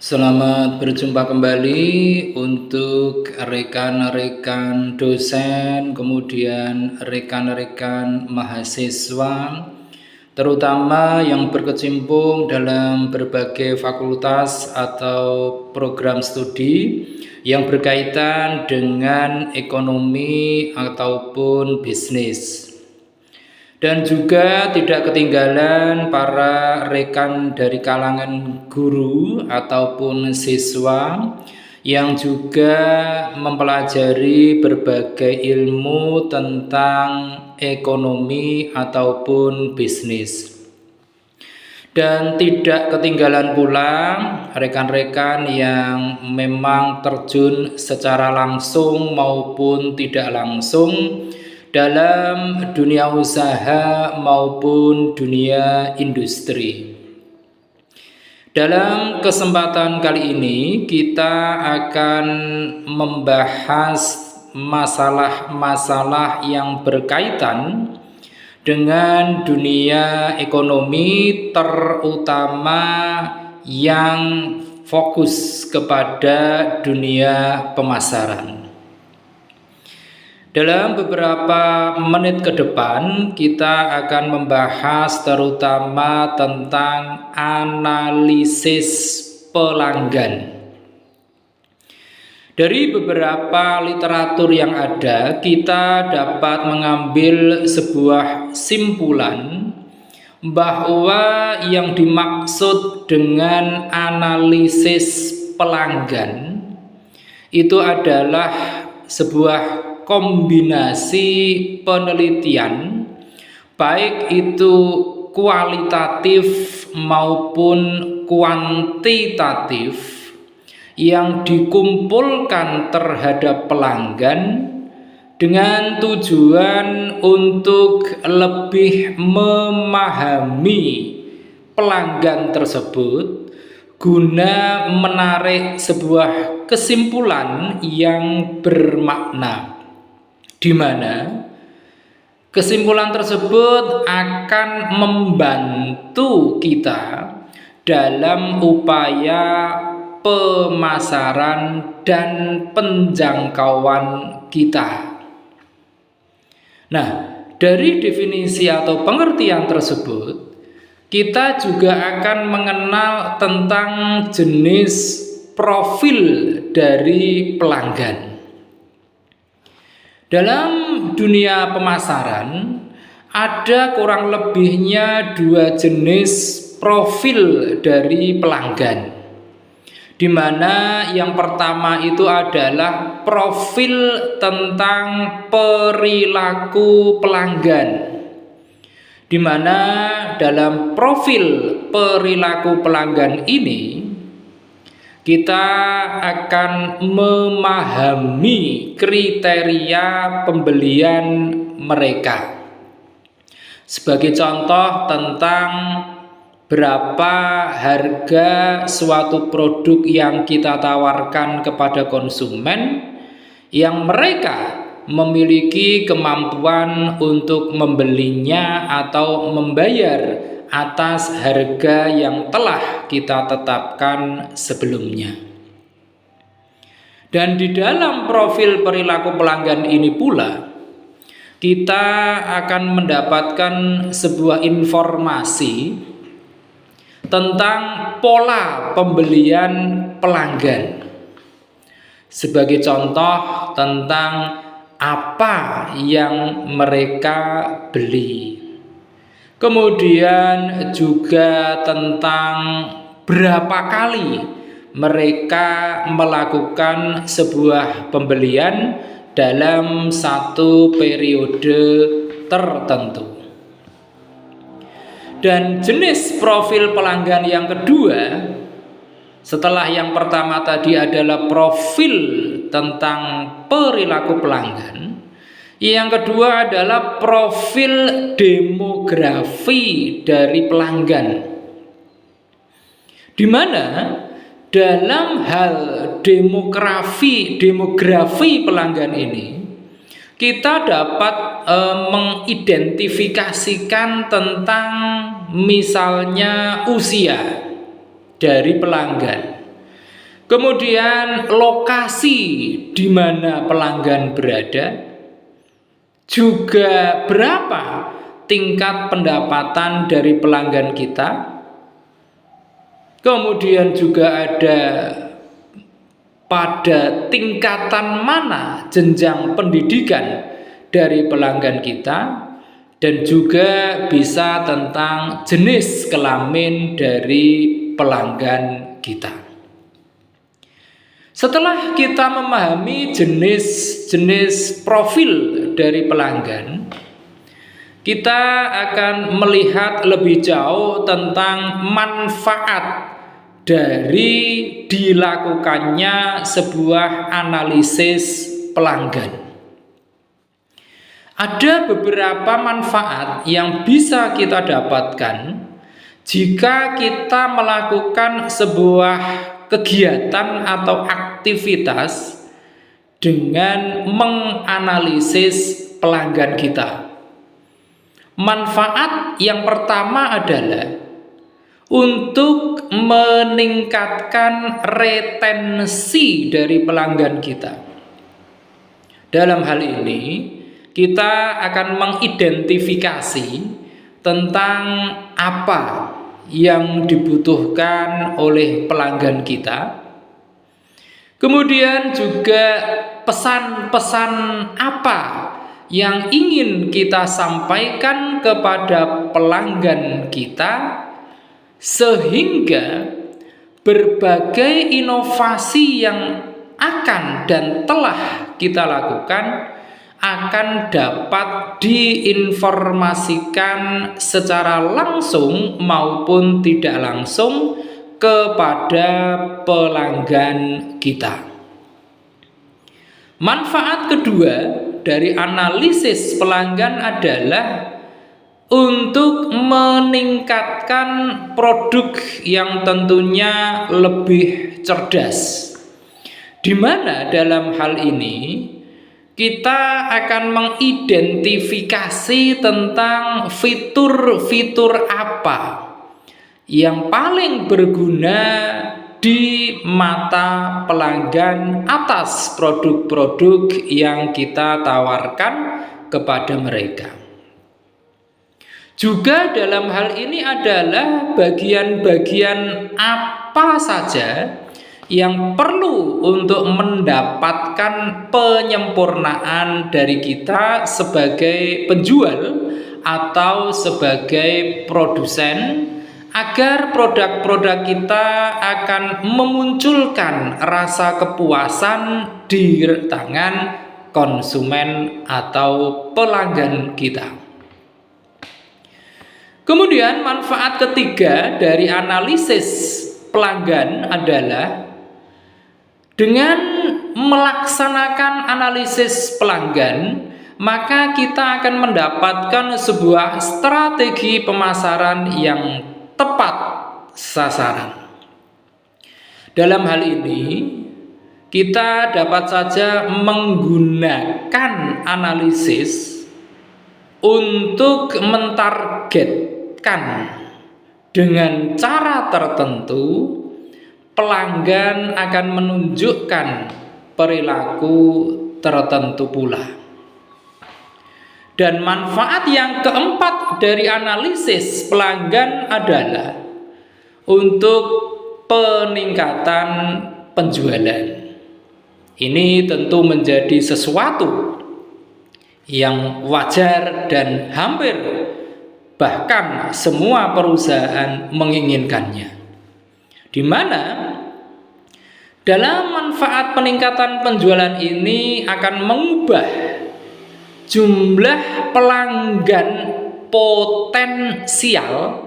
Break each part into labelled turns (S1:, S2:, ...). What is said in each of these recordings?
S1: Selamat berjumpa kembali untuk rekan-rekan dosen, kemudian rekan-rekan mahasiswa, terutama yang berkecimpung dalam berbagai fakultas atau program studi yang berkaitan dengan ekonomi ataupun bisnis. Dan juga tidak ketinggalan para rekan dari kalangan guru ataupun siswa yang juga mempelajari berbagai ilmu tentang ekonomi ataupun bisnis. Dan tidak ketinggalan pula rekan-rekan yang memang terjun secara langsung maupun tidak langsung dalam dunia usaha maupun dunia industri. Dalam kesempatan kali ini kita akan membahas masalah-masalah yang berkaitan dengan dunia ekonomi, terutama yang fokus kepada dunia pemasaran. Dalam beberapa menit ke depan kita akan membahas terutama tentang analisis pelanggan. Dari beberapa literatur yang ada, kita dapat mengambil sebuah simpulan bahwa yang dimaksud dengan analisis pelanggan itu adalah sebuah kombinasi penelitian, baik itu kualitatif maupun kuantitatif, yang dikumpulkan terhadap pelanggan dengan tujuan untuk lebih memahami pelanggan tersebut guna menarik sebuah kesimpulan yang bermakna, di mana kesimpulan tersebut akan membantu kita dalam upaya pemasaran dan penjangkauan kita. Nah, dari definisi atau pengertian tersebut, kita juga akan mengenal tentang jenis profil dari pelanggan. Dalam dunia pemasaran ada kurang lebihnya dua jenis profil dari pelanggan, di mana yang pertama itu adalah profil tentang perilaku pelanggan, di mana dalam profil perilaku pelanggan ini kita akan memahami kriteria pembelian mereka. Sebagai contoh tentang berapa harga suatu produk yang kita tawarkan kepada konsumen yang mereka memiliki kemampuan untuk membelinya atau membayar atas harga yang telah kita tetapkan sebelumnya. Dan di dalam profil perilaku pelanggan ini pula kita akan mendapatkan sebuah informasi tentang pola pembelian pelanggan. Sebagai contoh tentang apa yang mereka beli. Kemudian juga tentang berapa kali mereka melakukan sebuah pembelian dalam satu periode tertentu. Dan jenis profil pelanggan yang kedua, setelah yang pertama tadi adalah profil tentang perilaku pelanggan, yang kedua adalah profil demografi dari pelanggan, di mana dalam hal demografi pelanggan ini kita dapat mengidentifikasikan tentang misalnya usia dari pelanggan. kemudian lokasi di mana pelanggan berada, juga berapa tingkat pendapatan dari pelanggan kita, kemudian juga ada pada tingkatan mana jenjang pendidikan dari pelanggan kita, dan juga bisa tentang jenis kelamin dari pelanggan kita. Setelah kita memahami jenis-jenis profil dari pelanggan, kita akan melihat lebih jauh tentang manfaat dari dilakukannya sebuah analisis pelanggan. Ada beberapa manfaat yang bisa kita dapatkan jika kita melakukan sebuah kegiatan atau aktivitas dengan menganalisis pelanggan kita. Manfaat yang pertama adalah untuk meningkatkan retensi dari pelanggan kita. Dalam hal ini, kita akan mengidentifikasi tentang apa yang dibutuhkan oleh pelanggan kita. Kemudian juga pesan-pesan apa yang ingin kita sampaikan kepada pelanggan kita, sehingga berbagai inovasi yang akan dan telah kita lakukan akan dapat diinformasikan secara langsung maupun tidak langsung kepada pelanggan kita. Manfaat kedua dari analisis pelanggan adalah untuk meningkatkan produk yang tentunya lebih cerdas, di mana dalam hal ini kita akan mengidentifikasi tentang fitur-fitur apa yang paling berguna di mata pelanggan atas produk-produk yang kita tawarkan kepada mereka. Juga dalam hal ini adalah bagian-bagian apa saja yang perlu untuk mendapatkan penyempurnaan dari kita sebagai penjual atau sebagai produsen, agar produk-produk kita akan memunculkan rasa kepuasan di tangan konsumen atau pelanggan kita. Kemudian manfaat ketiga dari analisis pelanggan adalah dengan melaksanakan analisis pelanggan, maka kita akan mendapatkan sebuah strategi pemasaran yang tepat sasaran. Dalam hal ini, kita dapat saja menggunakan analisis untuk mentargetkan dengan cara tertentu. Pelanggan akan menunjukkan perilaku tertentu pula. Dan manfaat yang keempat dari analisis pelanggan adalah untuk peningkatan penjualan. Ini tentu menjadi sesuatu yang wajar dan hampir bahkan semua perusahaan menginginkannya, di mana dalam manfaat peningkatan penjualan ini akan mengubah jumlah pelanggan potensial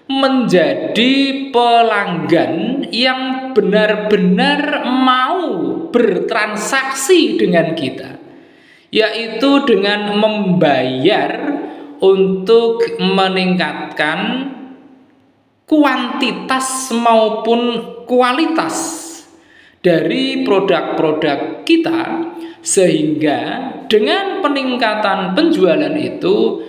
S1: menjadi pelanggan yang benar-benar mau bertransaksi dengan kita, yaitu dengan membayar untuk meningkatkan kuantitas maupun kualitas dari produk-produk kita, sehingga dengan peningkatan penjualan itu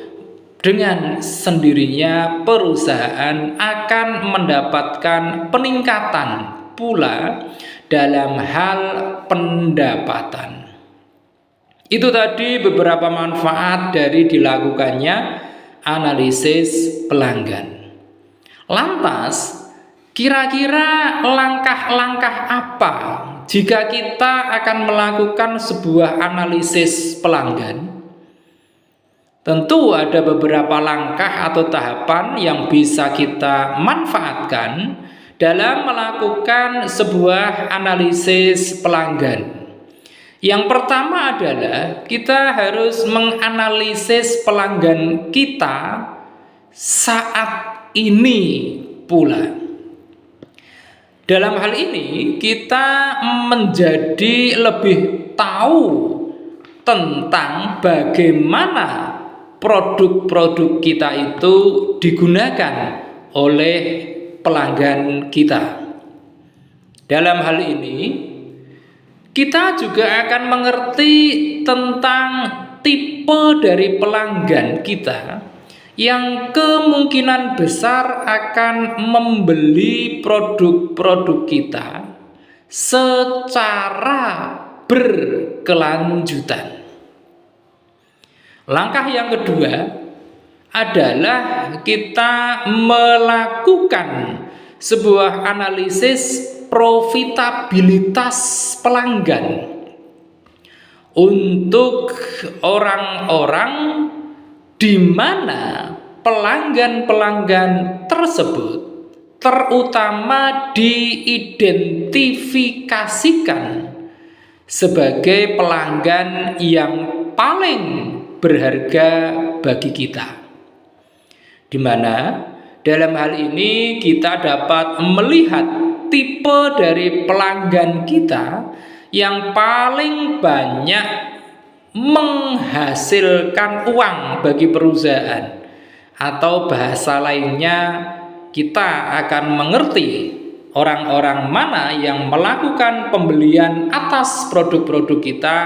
S1: dengan sendirinya perusahaan akan mendapatkan peningkatan pula dalam hal pendapatan. Itu tadi beberapa manfaat dari dilakukannya analisis pelanggan. Lantas, kira-kira langkah-langkah apa jika kita akan melakukan sebuah analisis pelanggan? Tentu ada beberapa langkah atau tahapan yang bisa kita manfaatkan dalam melakukan sebuah analisis pelanggan. Yang pertama adalah kita harus menganalisis pelanggan kita saat ini pula. Dalam hal ini kita menjadi lebih tahu tentang bagaimana produk-produk kita itu digunakan oleh pelanggan kita. Dalam hal ini kita juga akan mengerti tentang tipe dari pelanggan kita yang kemungkinan besar akan membeli produk-produk kita secara berkelanjutan. Langkah yang kedua adalah kita melakukan sebuah analisis profitabilitas pelanggan untuk orang-orang di mana pelanggan-pelanggan tersebut terutama diidentifikasikan sebagai pelanggan yang paling berharga bagi kita, di mana dalam hal ini kita dapat melihat tipe dari pelanggan kita yang paling banyak menghasilkan uang bagi perusahaan, atau bahasa lainnya kita akan mengerti orang-orang mana yang melakukan pembelian atas produk-produk kita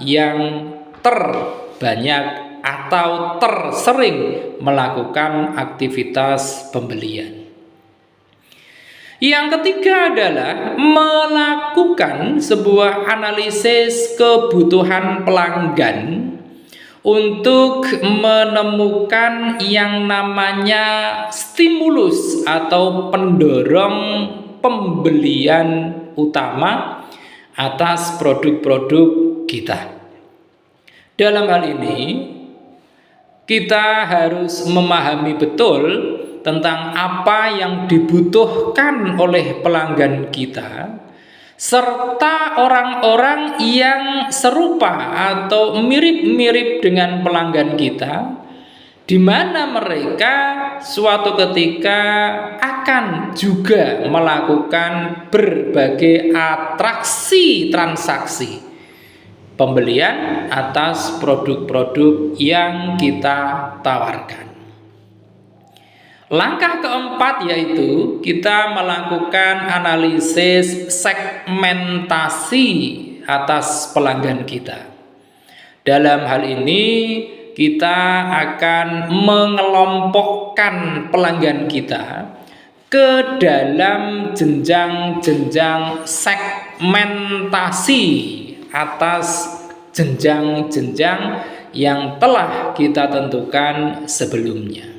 S1: yang terbanyak atau tersering melakukan aktivitas pembelian. Yang ketiga adalah melakukan sebuah analisis kebutuhan pelanggan untuk menemukan yang namanya stimulus atau pendorong pembelian utama atas produk-produk kita. Dalam hal ini kita harus memahami betul tentang apa yang dibutuhkan oleh pelanggan kita, serta orang-orang yang serupa atau mirip-mirip dengan pelanggan kita, di mana mereka suatu ketika akan juga melakukan berbagai atraksi transaksi pembelian atas produk-produk yang kita tawarkan. Langkah keempat yaitu kita melakukan analisis segmentasi atas pelanggan kita. Dalam hal ini kita akan mengelompokkan pelanggan kita ke dalam jenjang-jenjang segmentasi atas jenjang-jenjang yang telah kita tentukan sebelumnya.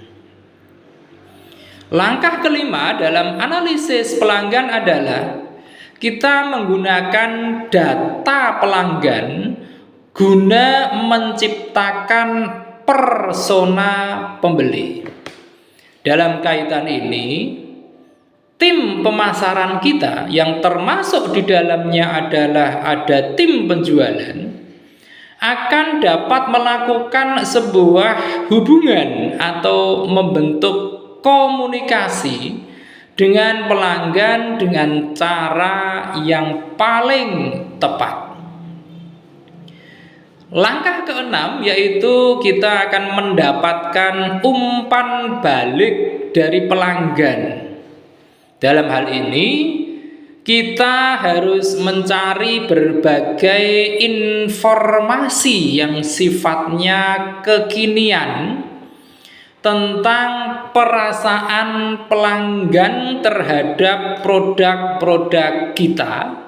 S1: Langkah kelima dalam analisis pelanggan adalah kita menggunakan data pelanggan guna menciptakan persona pembeli. Dalam kaitan ini, tim pemasaran kita yang termasuk di dalamnya adalah ada tim penjualan akan dapat melakukan sebuah hubungan atau membentuk komunikasi dengan pelanggan dengan cara yang paling tepat. Langkah keenam yaitu kita akan mendapatkan umpan balik dari pelanggan. Dalam hal ini kita harus mencari berbagai informasi yang sifatnya kekinian tentang perasaan pelanggan terhadap produk-produk kita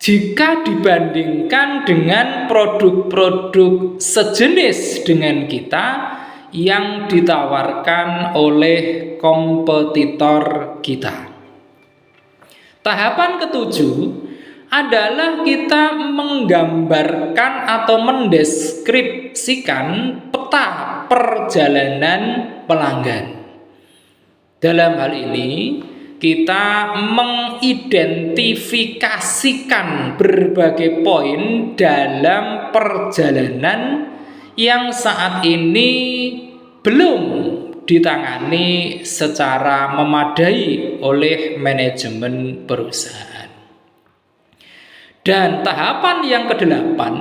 S1: jika dibandingkan dengan produk-produk sejenis dengan kita yang ditawarkan oleh kompetitor kita. Tahapan ketujuh adalah kita menggambarkan atau mendeskripsikan peta perjalanan pelanggan. Dalam hal ini, kita mengidentifikasikan berbagai poin dalam perjalanan yang saat ini belum ditangani secara memadai oleh manajemen perusahaan. Dan tahapan yang kedelapan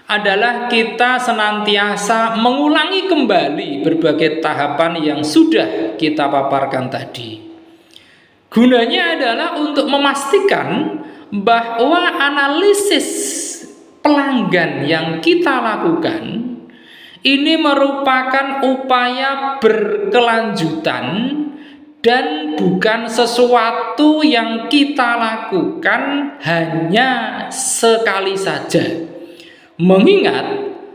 S1: adalah kita senantiasa mengulangi kembali berbagai tahapan yang sudah kita paparkan tadi. Gunanya adalah untuk memastikan bahwa analisis pelanggan yang kita lakukan ini merupakan upaya berkelanjutan dan bukan sesuatu yang kita lakukan hanya sekali saja. Mengingat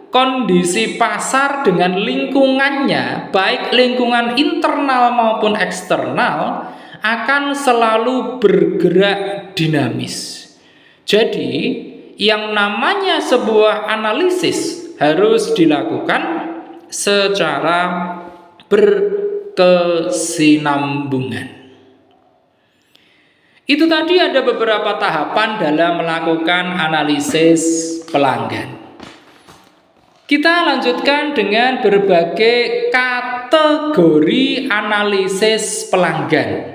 S1: kondisi pasar dengan lingkungannya, baik lingkungan internal maupun eksternal, akan selalu bergerak dinamis. Jadi, yang namanya sebuah analisis harus dilakukan secara berkesinambungan. Itu tadi ada beberapa tahapan dalam melakukan analisis pelanggan. Kita lanjutkan dengan berbagai kategori analisis pelanggan.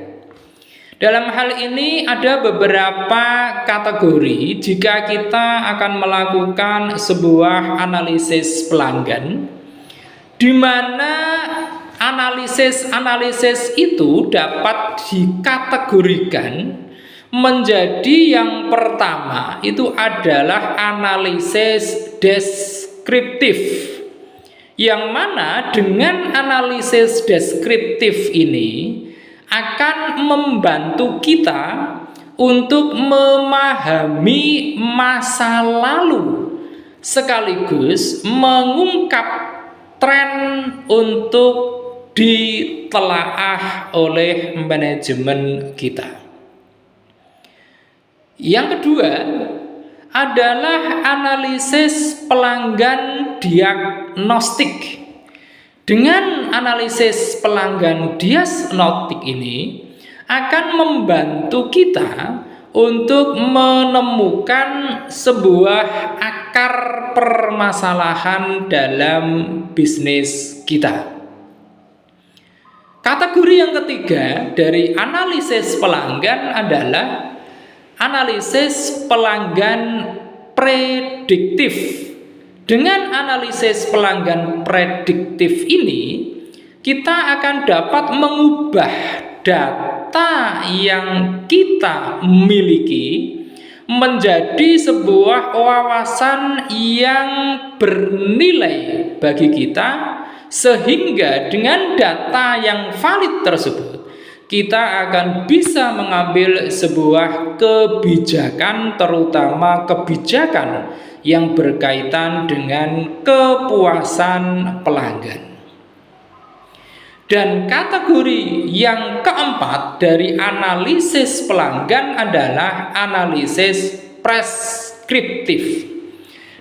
S1: Dalam hal ini ada beberapa kategori jika kita akan melakukan sebuah analisis pelanggan, di mana analisis itu dapat dikategorikan menjadi yang pertama itu adalah analisis deskriptif, yang mana dengan analisis deskriptif ini akan membantu kita untuk memahami masa lalu sekaligus mengungkap tren untuk ditelaah oleh manajemen kita. Yang kedua adalah analisis pelanggan diagnostik. Dengan analisis pelanggan diagnostik ini akan membantu kita untuk menemukan sebuah akar permasalahan dalam bisnis kita. Kategori yang ketiga dari analisis pelanggan adalah analisis pelanggan prediktif. Dengan analisis pelanggan prediktif ini, kita akan dapat mengubah data yang kita miliki menjadi sebuah wawasan yang bernilai bagi kita, sehingga dengan data yang valid tersebut kita akan bisa mengambil sebuah kebijakan, terutama kebijakan yang berkaitan dengan kepuasan pelanggan. Dan kategori yang keempat dari analisis pelanggan adalah analisis preskriptif.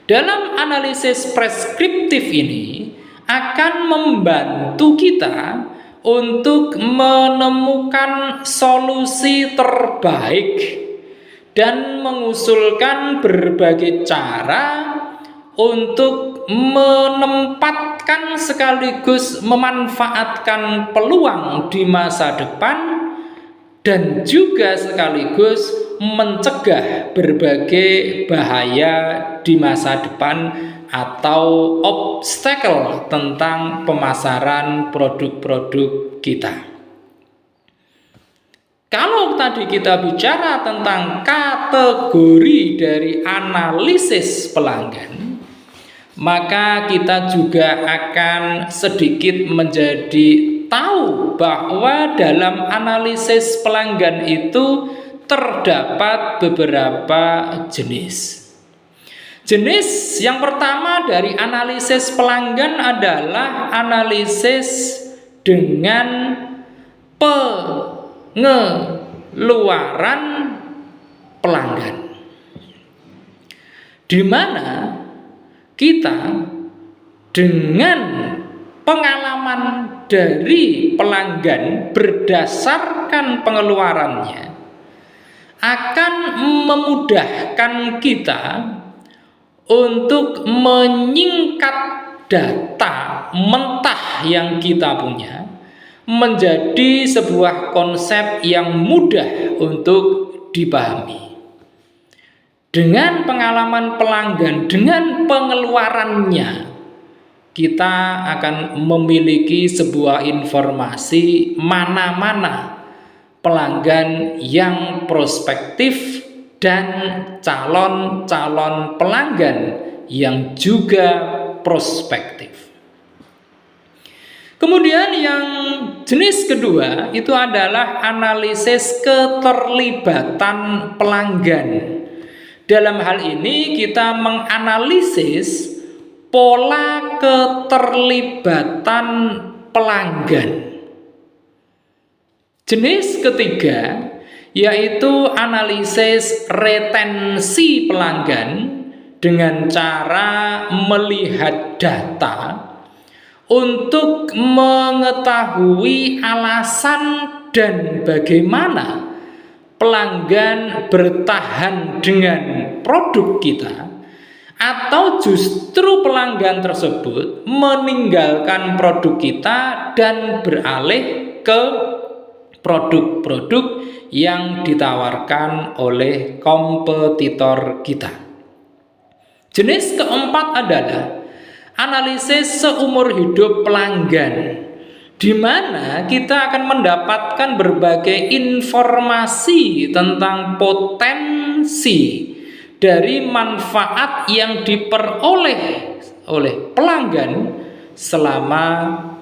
S1: Dalam analisis preskriptif ini akan membantu kita untuk menemukan solusi terbaik dan mengusulkan berbagai cara untuk menempatkan sekaligus memanfaatkan peluang di masa depan dan juga sekaligus mencegah berbagai bahaya di masa depan atau obstacle tentang pemasaran produk-produk kita. Kalau tadi kita bicara tentang kategori dari analisis pelanggan, maka kita juga akan sedikit menjadi tahu bahwa dalam analisis pelanggan itu terdapat beberapa jenis. Jenis yang pertama dari analisis pelanggan adalah analisis dengan pengeluaran pelanggan, di mana kita dengan pengalaman dari pelanggan berdasarkan pengeluarannya akan memudahkan kita untuk menyingkat data mentah yang kita punya menjadi sebuah konsep yang mudah untuk dipahami. Dengan pengalaman pelanggan, dengan pengeluarannya, kita akan memiliki sebuah informasi mana-mana pelanggan yang prospektif dan calon-calon pelanggan yang juga prospektif. Kemudian yang jenis kedua itu adalah analisis keterlibatan pelanggan. Dalam hal ini kita menganalisis pola keterlibatan pelanggan. Jenis ketiga yaitu analisis retensi pelanggan dengan cara melihat data untuk mengetahui alasan dan bagaimana pelanggan bertahan dengan produk kita, atau justru pelanggan tersebut meninggalkan produk kita dan beralih ke produk-produk yang ditawarkan oleh kompetitor kita. Jenis keempat adalah analisis seumur hidup pelanggan, di mana kita akan mendapatkan berbagai informasi tentang potensi dari manfaat yang diperoleh oleh pelanggan selama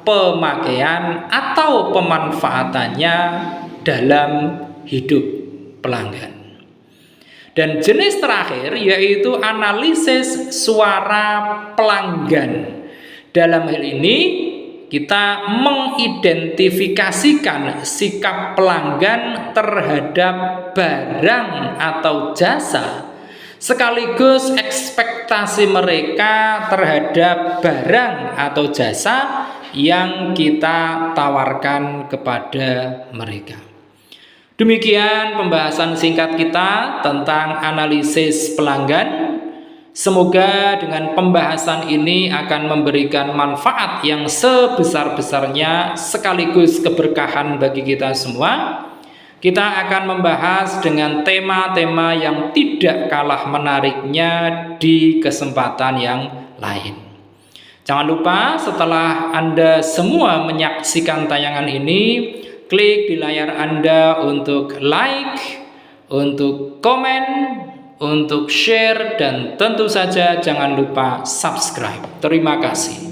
S1: pemakaian atau pemanfaatannya dalam hidup pelanggan. Dan jenis terakhir yaitu analisis suara pelanggan. Dalam hal ini kita mengidentifikasikan sikap pelanggan terhadap barang atau jasa, sekaligus ekspektasi mereka terhadap barang atau jasa yang kita tawarkan kepada mereka. Demikian pembahasan singkat kita tentang analisis pelanggan. Semoga dengan pembahasan ini akan memberikan manfaat yang sebesar-besarnya sekaligus keberkahan bagi kita semua. Kita akan membahas dengan tema-tema yang tidak kalah menariknya di kesempatan yang lain. Jangan lupa setelah Anda semua menyaksikan tayangan ini, klik di layar Anda untuk like, untuk komen, untuk share, dan tentu saja jangan lupa subscribe. Terima kasih.